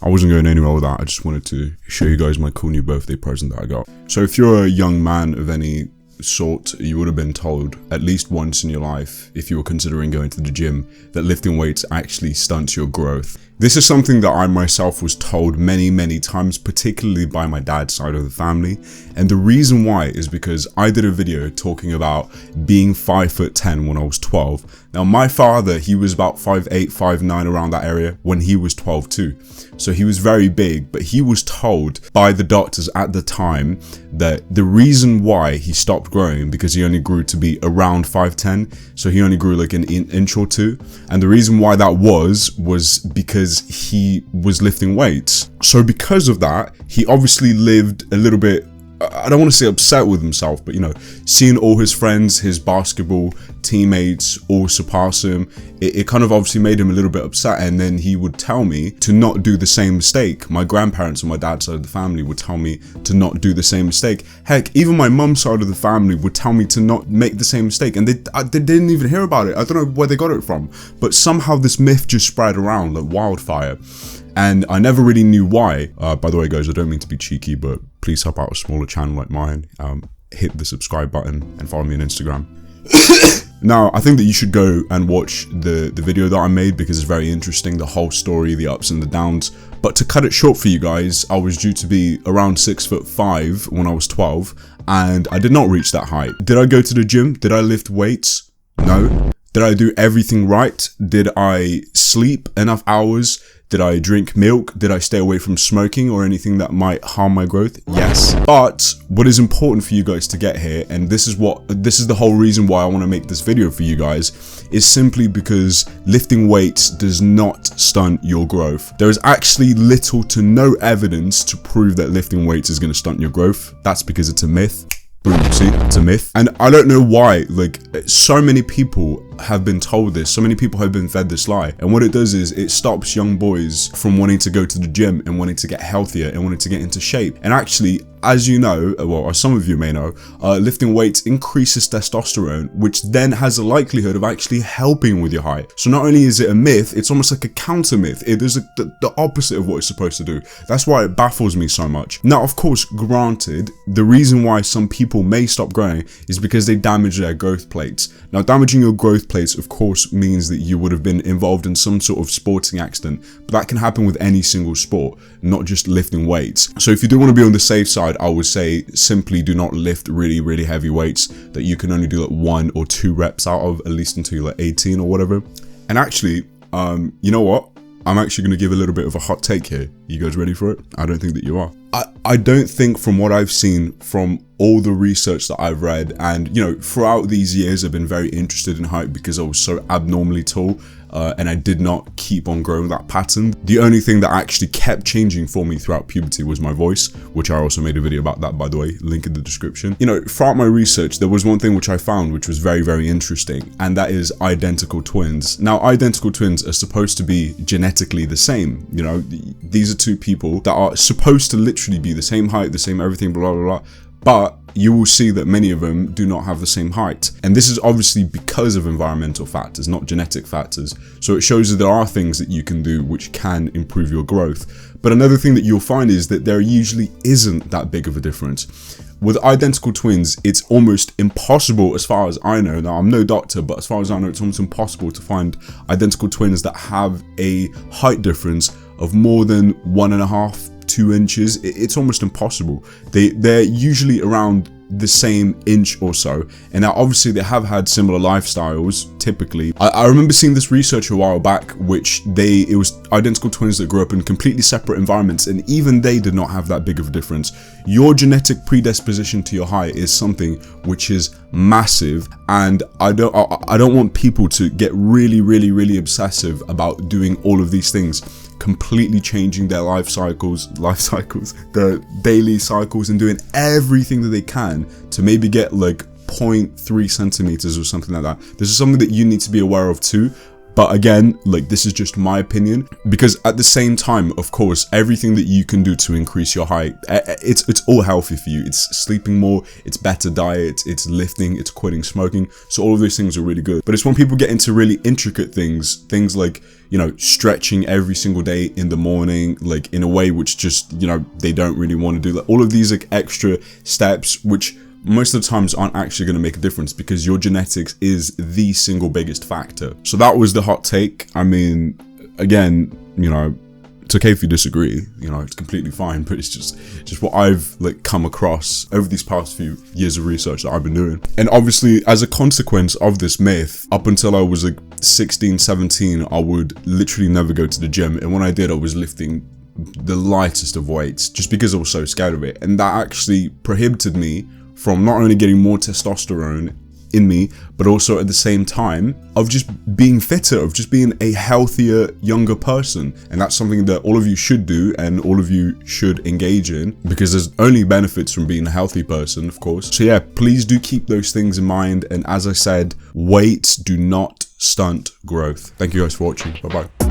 I wasn't going anywhere with that. I just wanted to show you guys my cool new birthday present that I got. So if you're a young man of any sort, you would have been told at least once in your life, if you were considering going to the gym, that lifting weights actually stunts your growth. This is something that I myself was told many times, particularly by my dad's side of the family. And the reason why is because I did a video talking about being 5'10" when I was 12. Now my father, he was about 5'8", 5'9", around that area when he was 12 too. So he was very big, but he was told by the doctors at the time that the reason why he stopped growing because he only grew to be around 5'10", so he only grew like an inch or two. And the reason why that was because he was lifting weights. So because of that, he obviously lived a little bit, I don't want to say upset with himself, but you know, seeing all his friends, his basketball teammates all surpass him, it kind of obviously made him a little bit upset. And then he would tell me to not do the same mistake. My grandparents on my dad's side of the family would tell me to not do the same mistake. Heck, even my mum's side of the family would tell me to not make the same mistake, and they didn't even hear about it. I don't know where they got it from, but somehow this myth just spread around like wildfire. And I never really knew why. By the way, guys, I don't mean to be cheeky, but please help out a smaller channel like mine. Hit the subscribe button and follow me on Instagram. Now, I think that you should go and watch the video that I made because it's very interesting, the whole story, the ups and the downs. But to cut it short for you guys, I was due to be around 6'5" when I was 12, and I did not reach that height. Did I go to the gym? Did I lift weights? No. Did I do everything right? Did I sleep enough hours? Did I drink milk? Did I stay away from smoking or anything that might harm my growth? Yes. But what is important for you guys to get here, and this is the whole reason why I want to make this video for you guys, is simply because lifting weights does not stunt your growth. There is actually little to no evidence to prove that lifting weights is going to stunt your growth. That's because it's a myth. Boom, see, it's a myth. And I don't know why, like, so many people have been told this, so many people have been fed this lie. And what it does is it stops young boys from wanting to go to the gym and wanting to get healthier and wanting to get into shape. And actually, as you know, well, as some of you may know, lifting weights increases testosterone, which then has a likelihood of actually helping with your height. So not only is it a myth, it's almost like a counter myth. It is the opposite of what it's supposed to do. That's why it baffles me so much. Now, of course, granted, the reason why some people may stop growing is because they damage their growth plates. Now, damaging your growth plates, of course, means that you would have been involved in some sort of sporting accident, but that can happen with any single sport, not just lifting weights. So if you do want to be on the safe side, I would say simply do not lift really heavy weights that you can only do like 1 or 2 reps out of, at least until you're like 18 or whatever. And actually, you know what? I'm actually going to give a little bit of a hot take here. You guys ready for it? I don't think that you are. I don't think, from what I've seen from all the research that I've read, and you know, throughout these years I've been very interested in height because I was so abnormally tall, and I did not keep on growing that pattern. The only thing that actually kept changing for me throughout puberty was my voice, which I also made a video about that, by the way, link in the description. You know, throughout my research, there was one thing which I found which was very interesting, and that is identical twins. Now, identical twins are supposed to be genetically the same. You know, these are two people that are supposed to literally be the same height, the same everything, blah blah blah, but you will see that many of them do not have the same height. And this is obviously because of environmental factors, not genetic factors. So it shows that there are things that you can do which can improve your growth. But another thing that you'll find is that there usually isn't that big of a difference. With identical twins, it's almost impossible, as far as I know. Now, I'm no doctor, but as far as I know, it's almost impossible to find identical twins that have a height difference of more than 1.5 2 inches. It's almost impossible. They're usually around the same inch or so, and now obviously they have had similar lifestyles typically. I remember seeing this research a while back, which it was identical twins that grew up in completely separate environments, and even they did not have that big of a difference. Your genetic predisposition to your height is something which is massive, and I don't want people to get really obsessive about doing all of these things, completely changing their life cycles, their daily cycles, and doing everything that they can to maybe get like 0.3 centimeters or something like that. This is something that you need to be aware of too. But again, like, this is just my opinion, because at the same time, of course, everything that you can do to increase your height, it's all healthy for you. It's sleeping more, it's better diet, it's lifting, it's quitting smoking. So all of those things are really good. But it's when people get into really intricate things like, you know, stretching every single day in the morning, like in a way which just, you know, they don't really want to do. Like all of these like extra steps, which most of the times aren't actually going to make a difference, because your genetics is the single biggest factor. So that was the hot take. I mean, again, you know, it's okay if you disagree, you know, it's completely fine, but it's just what I've like come across over these past few years of research that I've been doing. And obviously, as a consequence of this myth, up until I was like 16, 17, I would literally never go to the gym. And when I did, I was lifting the lightest of weights just because I was so scared of it. And that actually prohibited me from not only getting more testosterone in me, but also at the same time of just being fitter, of just being a healthier, younger person. And that's something that all of you should do and all of you should engage in, because there's only benefits from being a healthy person, of course. So yeah, please do keep those things in mind. And as I said, weights do not stunt growth. Thank you guys for watching. Bye bye.